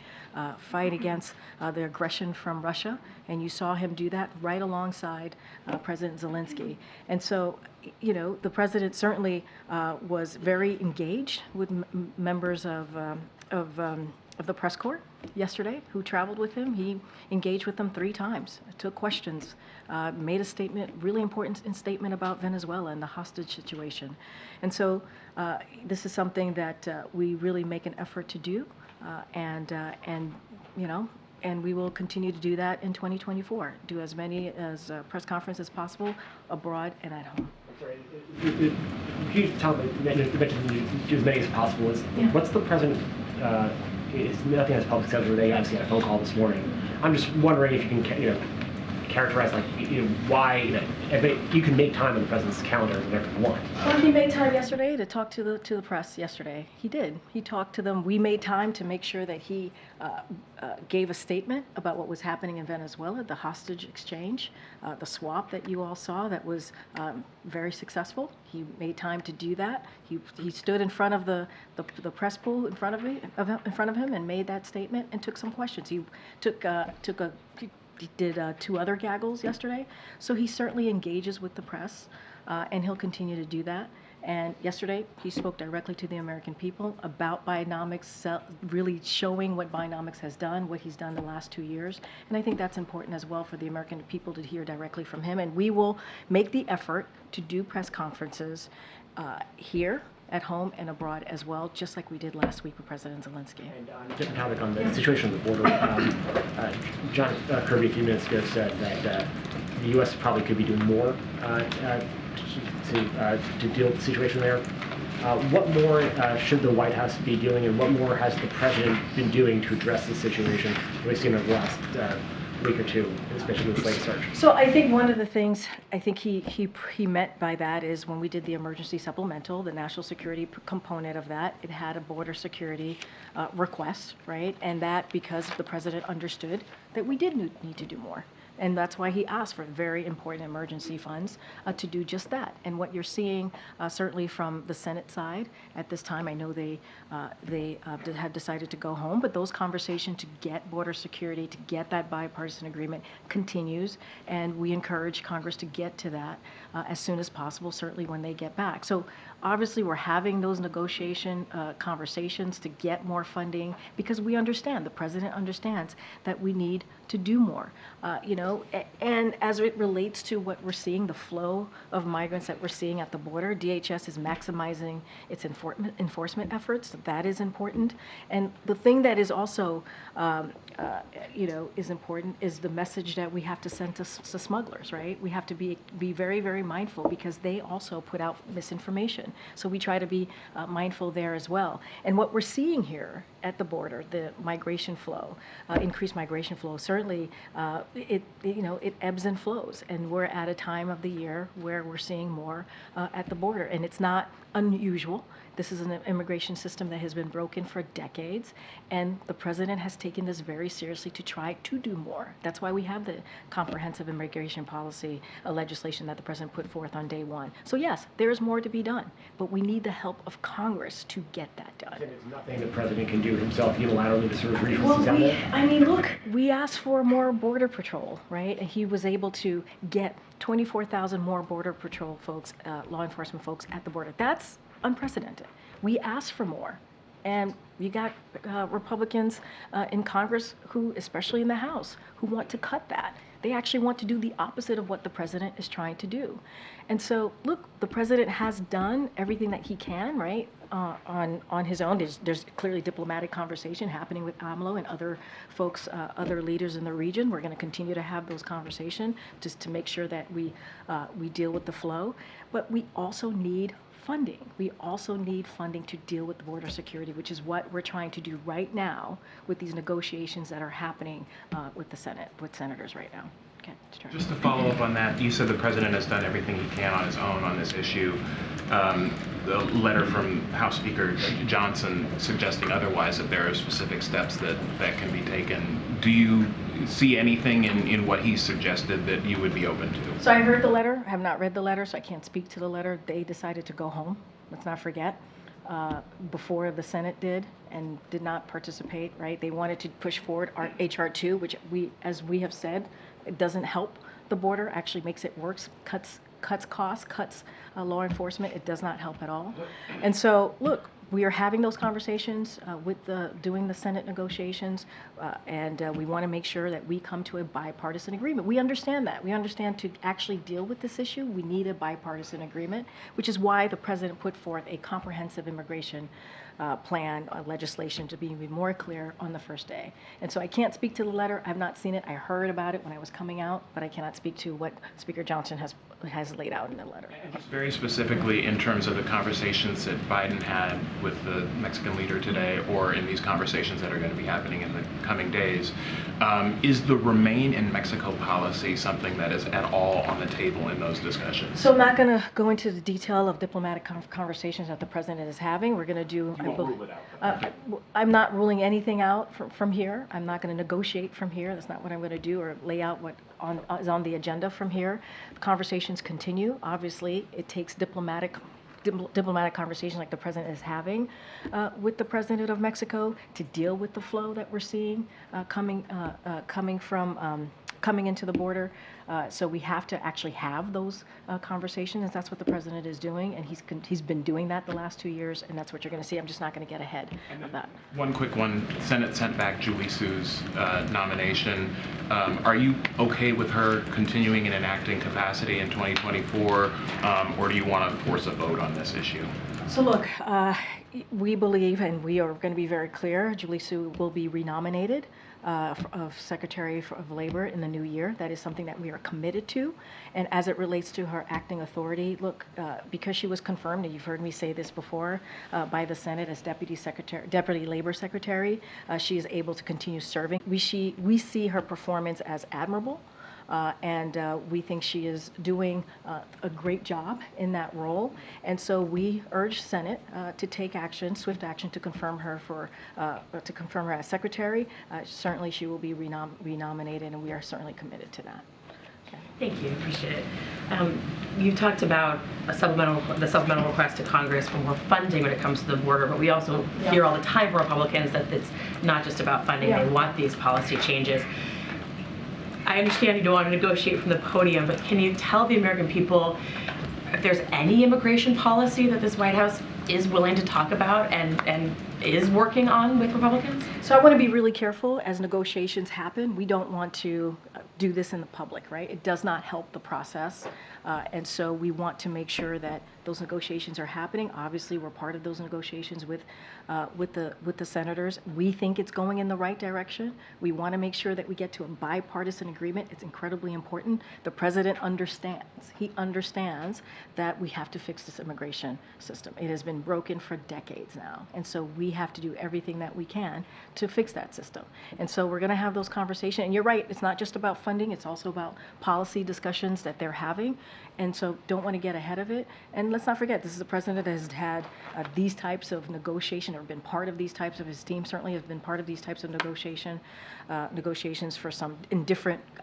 fight against the aggression from Russia. And you saw him do that right alongside President Zelensky. And so, you know, the president certainly was very engaged with members of the press corps yesterday who traveled with him. He engaged with them 3 times, took questions, made a statement, really important statement about Venezuela and the hostage situation. And so this is something that we really make an effort to do, and you know, and we will continue to do that in 2024. Do as many as press conferences as possible abroad and at home. Can you tell me, do as many as possible? What's the president? It's nothing has public schedule today. Obviously, had a phone call this morning. I'm just wondering if you can, you know, characterize like, you know, why, you know, you can make time on the president's calendar whenever you want. Well, he made time yesterday to talk to the press yesterday. He did. He talked to them. We made time to make sure that he gave a statement about what was happening in Venezuela, the hostage exchange, the swap that you all saw that was very successful. He made time to do that. He stood in front of the press pool in front of him and made that statement and took some questions. He did 2 other gaggles yesterday. So he certainly engages with the press, and he'll continue to do that. And yesterday, he spoke directly to the American people about Bidenomics, really showing what Bidenomics has done, what he's done the last 2 years. And I think that's important as well for the American people to hear directly from him. And we will make the effort to do press conferences here, at home, and abroad as well, just like we did last week with President Zelensky. And on a different topic, on the situation on the border, John Kirby a few minutes ago said that the U.S. probably could be doing more to deal with the situation there. What more should the White House be doing, and what more has the president been doing to address the situation we've seen over the last week or two, especially with latest search? So I think one of the things I think he meant by that is when we did the emergency supplemental, the national security component of that, it had a border security request, right? And that because the president understood that we did need to do more, And that's why he asked for very important emergency funds to do just that. And what you're seeing, certainly from the Senate side at this time, I know they have decided to go home, but those conversations to get border security, to get that bipartisan agreement continues, and we encourage Congress to get to that as soon as possible, certainly when they get back. So obviously we're having those negotiation conversations to get more funding because we understand, the president understands that we need to do more. And as it relates to what we're seeing, the flow of migrants that we're seeing at the border, DHS is maximizing its enforcement efforts. That is important. And the thing that is also, is important is the message that we have to send to smugglers, right? We have to be very, very mindful because they also put out misinformation. So we try to be mindful there as well. And what we're seeing here at the border, the migration flow, increased migration flow, certainly it ebbs and flows. And we're at a time of the year where we're seeing more at the border. And it's not unusual. This is an immigration system that has been broken for decades, and the president has taken this very seriously to try to do more. That's why we have the comprehensive immigration policy legislation that the president put forth on day one. So yes, there is more to be done, but we need the help of Congress to get that done. There's nothing the president can do himself unilaterally to serve regionals down there? Look, we asked for more border patrol, right? And he was able to get 24,000 more border patrol folks, law enforcement folks at the border. That's unprecedented. We asked for more. And you got Republicans in Congress who, especially in the House, who want to cut that. They actually want to do the opposite of what the president is trying to do. And so, look, the president has done everything that he can, right, on his own. There's clearly diplomatic conversation happening with AMLO and other folks, other leaders in the region. We're going to continue to have those conversations just to make sure that we deal with the flow. But we also need funding. We also need funding to deal with the border security, which is what we're trying to do right now with these negotiations that are happening with the Senate, with senators right now. Okay, just to follow up on that, you said the president has done everything he can on his own on this issue. The letter from House Speaker Johnson suggesting otherwise, that there are specific steps that can be taken. Do you see anything in what he suggested that you would be open to? So I heard the letter. I have not read the letter, so I can't speak to the letter. They decided to go home. Let's not forget. Before the Senate did and did not participate, right? They wanted to push forward our HR 2, which as we have said, it doesn't help the border, actually makes it worse, cuts costs, cuts law enforcement. It does not help at all. And so, look, we are having those conversations doing the Senate negotiations, and we want to make sure that we come to a bipartisan agreement. We understand that. We understand to actually deal with this issue, we need a bipartisan agreement, which is why the president put forth a comprehensive immigration plan, legislation to be even more clear on the first day. And so I can't speak to the letter. I have not seen it. I heard about it when I was coming out, but I cannot speak to what Speaker Johnson has laid out in the letter. And just very specifically in terms of the conversations that Biden had with the Mexican leader today, or in these conversations that are going to be happening in the coming days, is the remain in Mexico policy something that is at all on the table in those discussions? So I'm not going to go into the detail of diplomatic conversations that the president is having. We're going to do. Rule it out. I'm not ruling anything out from here. I'm not going to negotiate from here. That's not what I'm going to do, or lay out what is on the agenda from here. The conversations continue. Obviously, it takes diplomatic conversation like the president is having with the president of Mexico to deal with the flow that we're seeing coming into the border. So we have to actually have those conversations, and that's what the president is doing, and he's been doing that the last 2 years, and that's what you're going to see. I'm just not going to get ahead of that. One quick one. Senate sent back Julie Sue's nomination. Are you okay with her continuing in an acting capacity in 2024, or do you want to force a vote on this issue? So look, we believe, and we are going to be very clear, Julie Sue will be renominated of Secretary of Labor in the new year. That is something that we are committed to. And as it relates to her acting authority, look, because she was confirmed, and you've heard me say this before, by the Senate as Deputy Labor Secretary, she is able to continue serving. We see her performance as admirable. and we think she is doing a great job in that role. And so we urge Senate to take action, swift action, to confirm her as secretary. Certainly, she will be renominated, and we are certainly committed to that. Thank you, appreciate it. You talked about the supplemental request to Congress for more funding when it comes to the border, but we also hear all the time from Republicans that it's not just about funding, they want these policy changes. I understand you don't want to negotiate from the podium, but can you tell the American people if there's any immigration policy that this White House is willing to talk about and is working on with Republicans? So I want to be really careful as negotiations happen. We don't want to do this in the public, right? It does not help the process. And so we want to make sure that those negotiations are happening. Obviously, we're part of those negotiations with the senators. We think it's going in the right direction. We want to make sure that we get to a bipartisan agreement. It's incredibly important. The president understands. He understands that we have to fix this immigration system. It has been broken for decades now. And so we have to do everything that we can to fix that system. And so we're going to have those conversations. And you're right, it's not just about funding, it's also about policy discussions that they're having. And so don't want to get ahead of it. And let's not forget, this is a president that has had these types of negotiation, or been part of these types of, his team certainly has been part of these types of negotiations for some,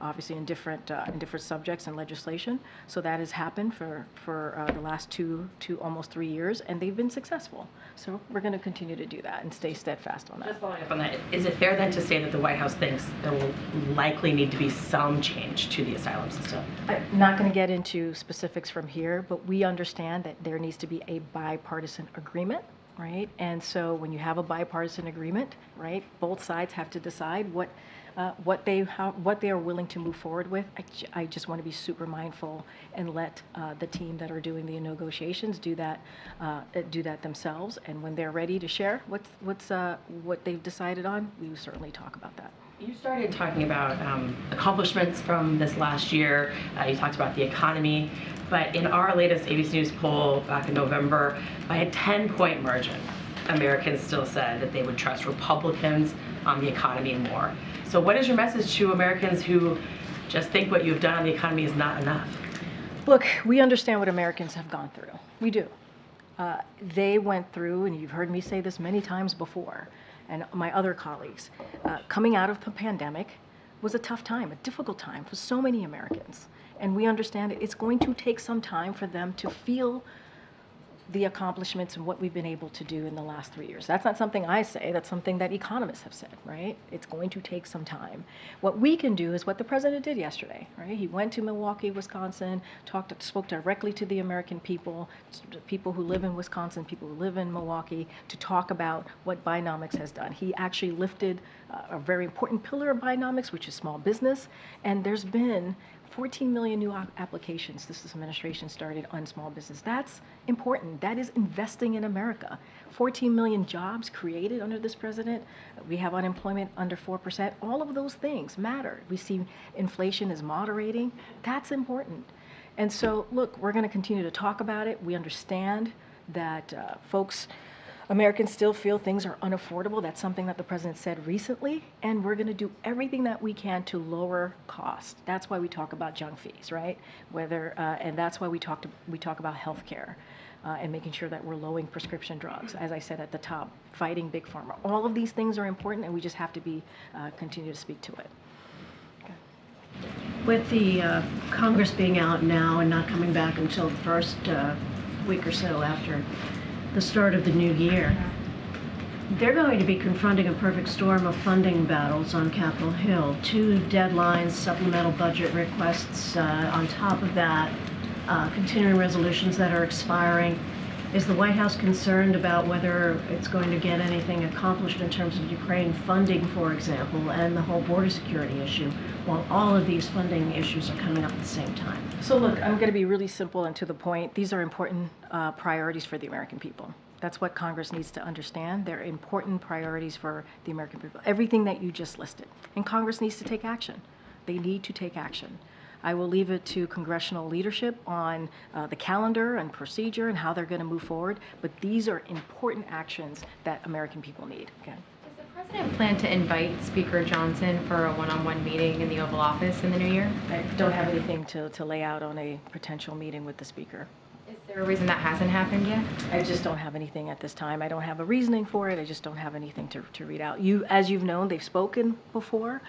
obviously in different subjects and legislation. So that has happened for the last two almost 3 years, and they've been successful. So we're going to continue to do that and stay steadfast on that. Just following up on that, is it fair then to say that the White House thinks there will likely need to be some change to the asylum system? I'm not going to get into specifics from here, but we understand that there needs to be a bipartisan agreement, right? And so when you have a bipartisan agreement, right, both sides have to decide what they are willing to move forward with. I just want to be super mindful and let the team that are doing the negotiations do that themselves. And when they're ready to share what they've decided on, we will certainly talk about that. You started talking about accomplishments from this last year. You talked about the economy. But in our latest ABC News poll back in November, by a 10-point margin, Americans still said that they would trust Republicans on the economy more. So what is your message to Americans who just think what you've done on the economy is not enough? Look, we understand what Americans have gone through. We do. They went through, and you've heard me say this many times before, and my other colleagues, coming out of the pandemic was a tough time, a difficult time for so many Americans. And we understand it's going to take some time for them to feel the accomplishments and what we've been able to do in the last 3 years. That's not something I say, that's something that economists have said, right? It's going to take some time. What we can do is what the president did yesterday, right? He went to Milwaukee, Wisconsin, spoke directly to the American people, people who live in Wisconsin, people who live in Milwaukee, to talk about what Bidenomics has done. He actually lifted a very important pillar of Bidenomics, which is small business, and there's been 14 million new applications this administration started on small business. That's important. That is investing in America. 14 million jobs created under this president. We have unemployment under 4%. All of those things matter. We see inflation is moderating. That's important. And so, look, we're going to continue to talk about it. We understand that Americans still feel things are unaffordable. That's something that the president said recently, and we're going to do everything that we can to lower costs. That's why we talk about junk fees, right? And that's why we talk about health care and making sure that we're lowering prescription drugs. As I said at the top, fighting big pharma. All of these things are important, and we just have to continue to speak to it. With the Congress being out now and not coming back until the first week or so after the start of the new year, they're going to be confronting a perfect storm of funding battles on Capitol Hill. 2 deadlines, supplemental budget requests on top of that, continuing resolutions that are expiring. Is the White House concerned about whether it's going to get anything accomplished in terms of Ukraine funding, for example, and the whole border security issue, while all of these funding issues are coming up at the same time? So look, I'm going to be really simple and to the point. These are important priorities for the American people. That's what Congress needs to understand. They're important priorities for the American people. Everything that you just listed. And Congress needs to take action. They need to take action. I will leave it to congressional leadership on the calendar and procedure and how they're going to move forward. But these are important actions that American people need. Okay. Does the President plan to invite Speaker Johnson for a one-on-one meeting in the Oval Office in the new year? I don't have anything to lay out on a potential meeting with the speaker. Is there a reason that hasn't happened yet? I just don't have anything at this time. I don't have a reasoning for it. I just don't have anything to read out. As you've known, they've spoken before.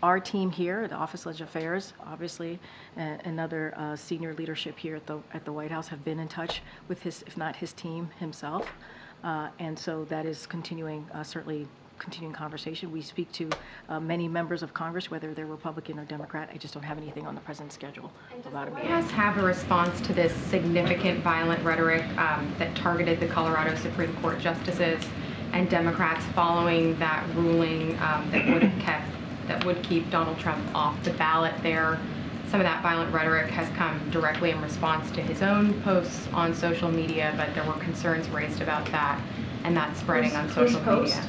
Our team here, the Office of Legislative Affairs, obviously, and other senior leadership here at the White House have been in touch with his, if not his team, himself. And so that is continuing, certainly continuing conversation. We speak to many members of Congress, whether they're Republican or Democrat. I just don't have anything on the president's schedule about a meeting. Does the White House have a response to this significant violent rhetoric that targeted the Colorado Supreme Court justices and Democrats following that ruling that would keep Donald Trump off the ballot there? Some of that violent rhetoric has come directly in response to his own posts on social media, but there were concerns raised about that and that spreading on social media.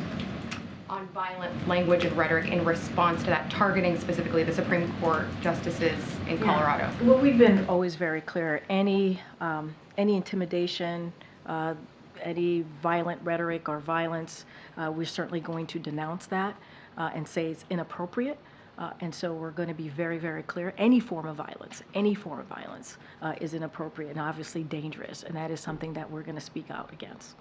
On violent language and rhetoric in response to that, targeting specifically the Supreme Court justices in Colorado. Well, we've been always very clear. Any intimidation, any violent rhetoric or violence, we're certainly going to denounce that and say it's inappropriate. And so we're going to be very, very clear. Any form of violence is inappropriate and obviously dangerous. And that is something that we're going to speak out against.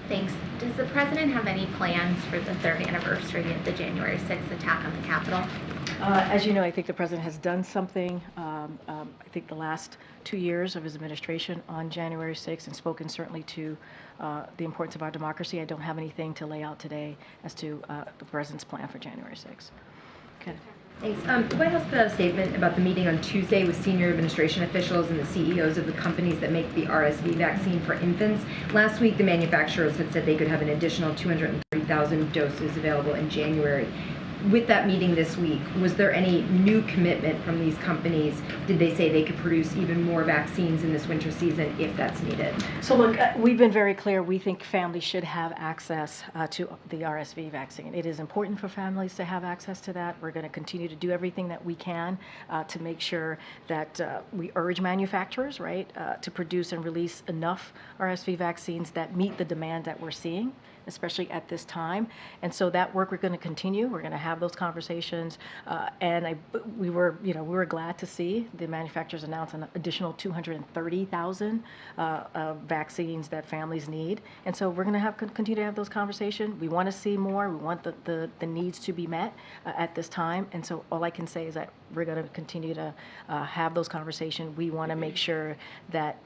Thanks. Does the president have any plans for the 3rd anniversary of the January 6th attack on the Capitol? As you know, I think the president has done something, I think the last 2 years of his administration on January 6th and spoken certainly to the importance of our democracy. I don't have anything to lay out today as to the president's plan for January 6th. Okay. Thanks. The White House put out a statement about the meeting on Tuesday with senior administration officials and the CEOs of the companies that make the RSV vaccine for infants. Last week, the manufacturers had said they could have an additional 230,000 doses available in January. With that meeting this week, was there any new commitment from these companies? Did they say they could produce even more vaccines in this winter season if that's needed? So look, we've been very clear. We think families should have access to the RSV vaccine. It is important for families to have access to that. We're going to continue to do everything that we can to make sure that we urge manufacturers, right, to produce and release enough RSV vaccines that meet the demand that we're seeing, especially at this time. And so that work we're going to continue. We're going to have those conversations. And we were glad to see the manufacturers announce an additional 230,000 vaccines that families need. And so we're going to continue to have those conversations. We want to see more. We want the needs to be met at this time. And so all I can say is that we're going to continue to have those conversations. We want to make sure that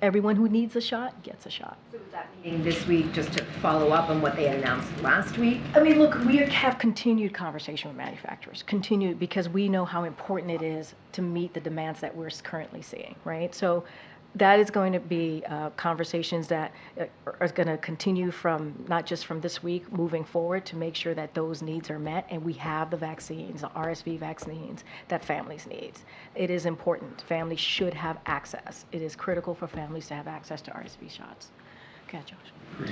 everyone who needs a shot gets a shot. So was that meeting this week just to follow up on what they had announced last week? I mean, look, we have continued conversation with manufacturers, because we know how important it is to meet the demands that we're currently seeing, right? So that is going to be conversations that are going to continue from not just from this week moving forward to make sure that those needs are met and we have the vaccines, the RSV vaccines that families need. It is important. Families should have access. It is critical for families to have access to RSV shots. Okay, Josh.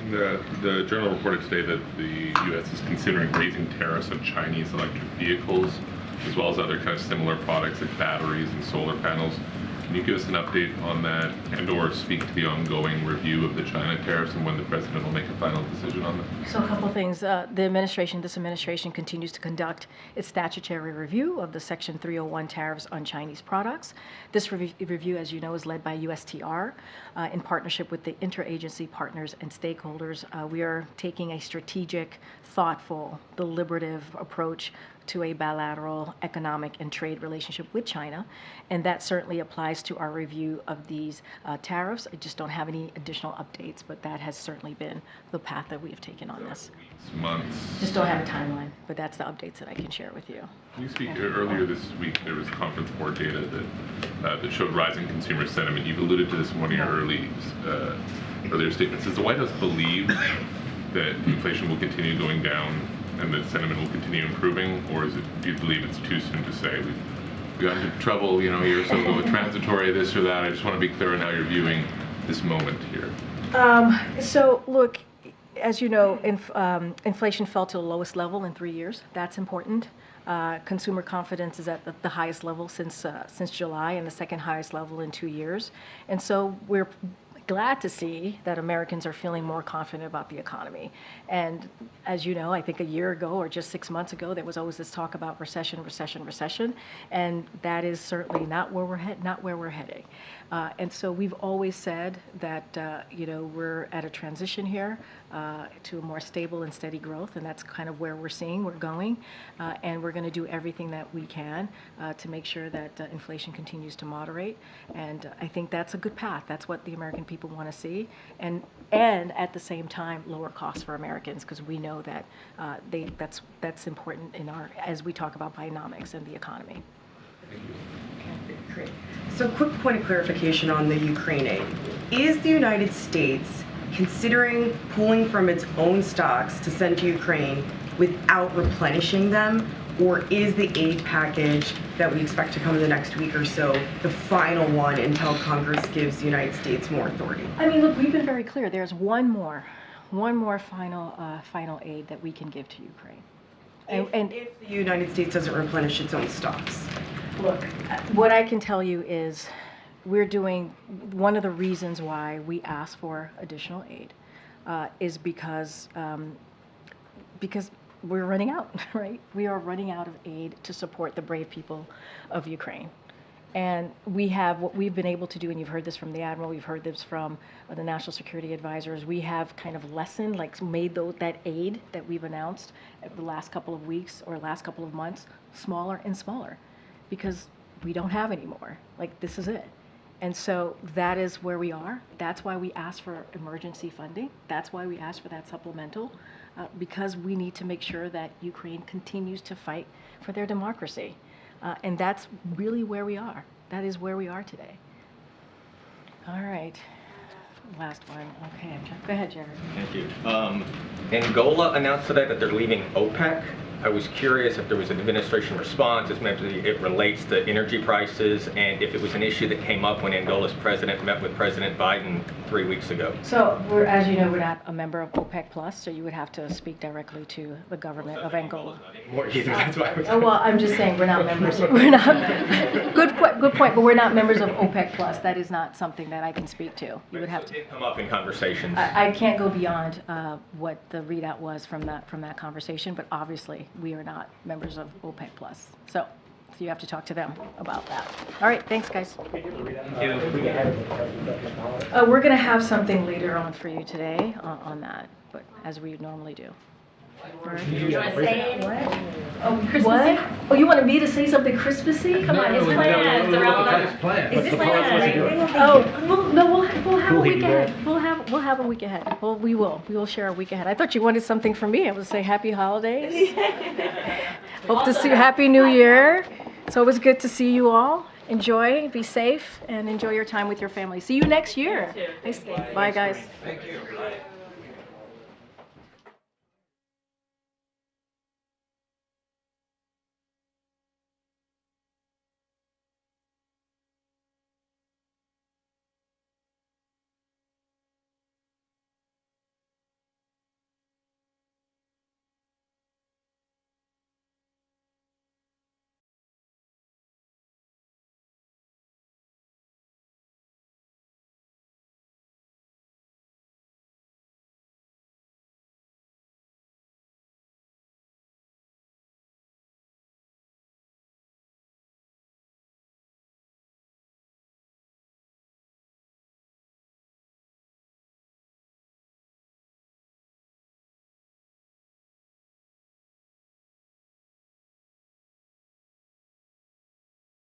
The journal reported today that the U.S. is considering raising tariffs on Chinese electric vehicles, as well as other kind of similar products like batteries and solar panels. Can you give us an update on that and/or speak to the ongoing review of the China tariffs and when the president will make a final decision on them? So a couple of things. This administration continues to conduct its statutory review of the Section 301 tariffs on Chinese products. This review, as you know, is led by USTR in partnership with the interagency partners and stakeholders. We are taking a strategic, thoughtful, deliberative approach to a bilateral economic and trade relationship with China, and that certainly applies to our review of these tariffs. I just don't have any additional updates, but that has certainly been the path that we have taken on this. Months. Just don't have a timeline, but that's the updates that I can share with you. Can you speak earlier this week? There was conference board data that showed rising consumer sentiment. You've alluded to this in one of your earlier statements. Does the White House believe that inflation will continue going down and that sentiment will continue improving, or do you believe it's too soon to say? We got into trouble, a year or so ago with transitory this or that. I just want to be clear on how you're viewing this moment here. So look, as you know, inflation fell to the lowest level in 3 years. That's important. Consumer confidence is at the highest level since July and the second highest level in 2 years. And so we're glad to see that Americans are feeling more confident about the economy. And as you know, I think a year ago or just 6 months ago, there was always this talk about recession, recession, recession, and that is certainly not where we're heading. And so we've always said that we're at a transition here to a more stable and steady growth, and that's kind of where we're going, and we're going to do everything that we can to make sure that inflation continues to moderate. And I think that's a good path. That's what the American people want to see, and at the same time lower costs for Americans, because we know that that's important as we talk about Bidenomics and the economy. Great. So quick point of clarification on the Ukraine aid. Is the United States considering pulling from its own stocks to send to Ukraine without replenishing them? Or is the aid package that we expect to come in the next week or so the final one until Congress gives the United States more authority? I mean, look, we've been very clear. There's one more final aid that we can give to Ukraine. If the United States doesn't replenish its own stocks. Look, what I can tell you is we're doing, one of the reasons why we ask for additional aid is because we're running out, right? We are running out of aid to support the brave people of Ukraine. And what we've been able to do, and you've heard this from the Admiral, we've heard this from the National Security Advisors, we have kind of lessened, made that aid that we've announced the last couple of weeks or last couple of months smaller and smaller, because we don't have any more. This is it. And so that is where we are. That's why we asked for emergency funding. That's why we asked for that supplemental, because we need to make sure that Ukraine continues to fight for their democracy. And that's really where we are. That is where we are today. All right. Last one. Okay. Go ahead, Jared. Thank you. Angola announced today that they're leaving OPEC. I was curious if there was an administration response, as maybe it relates to energy prices, and if it was an issue that came up when Angola's president met with President Biden 3 weeks ago. So, as you know, we're not a member of OPEC Plus, so you would have to speak directly to the government of Angola. That's why I was well, I'm just saying we're not members. We're not. Good point. But we're not members of OPEC Plus. That is not something that I can speak to. You would have to. It did come up in conversations. I can't go beyond what the readout was from that conversation, but obviously we are not members of OPEC Plus. So you have to talk to them about that. All right, thanks, guys. We're going to have something later on for you today on that, but as we normally do. All right. You want to say anything? Oh, what? Oh, you wanted me to say something Christmassy? Come on, his plans around the. Is this plan? Oh, we'll have a week ahead. We'll have a week ahead. Well, we will share a week ahead. I thought you wanted something from me. I would say Happy Holidays. Hope to see you. Happy New Year. It's always good to see you all. Enjoy, be safe, and enjoy your time with your family. See you next year. You too. Bye, guys. Thank you.